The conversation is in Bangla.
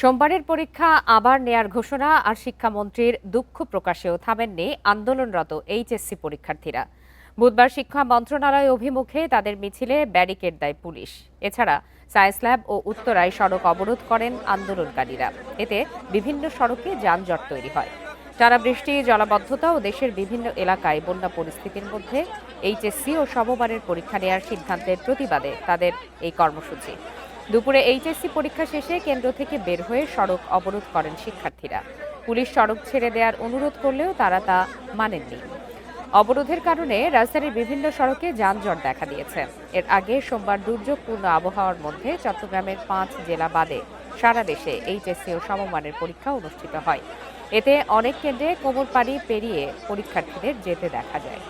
সোমবারের পরীক্ষা আবার নেয়ার ঘোষণা আর শিক্ষামন্ত্রীর দুঃখ প্রকাশেও থামেননি আন্দোলনরত এইচএসসি পরীক্ষার্থীরা। বুধবার শিক্ষা মন্ত্রণালয় অভিমুখে তাদের মিছিলে ব্যারিকেড দেয় পুলিশ। এছাড়া সায়েন্স ল্যাব ও উত্তরায় সড়ক অবরোধ করেন আন্দোলনকারীরা। এতে বিভিন্ন সড়কে যানজট তৈরি হয়। টানা বৃষ্টি, জলাবদ্ধতা ও দেশের বিভিন্ন এলাকায় বন্যা পরিস্থিতির মধ্যে এইচএসসি ও সমমানের পরীক্ষা নেয়ার সিদ্ধান্তের প্রতিবাদে তাদের এই কর্মসূচি। দুপুরে এইচএসসি পরীক্ষা শেষে কেন্দ্র থেকে বের হয়ে সড়ক অবরোধ করেন শিক্ষার্থীরা। পুলিশ সড়ক ছেড়ে দেওয়ার অনুরোধ করলেও তারা তা মানেননি। অবরোধের কারণে রাজধানীর বিভিন্ন সড়কে যানজট দেখা দিয়েছে। এর আগে সোমবার দুর্যোগপূর্ণ আবহাওয়ার মধ্যে চট্টগ্রামের 5 জেলা বাদে সারা দেশে এইচএসসি ও সমমানের পরীক্ষা অনুষ্ঠিত হয়। এতে অনেক কেন্দ্রে কোমর পানি পেরিয়ে পরীক্ষার্থীদের যেতে দেখা যায়।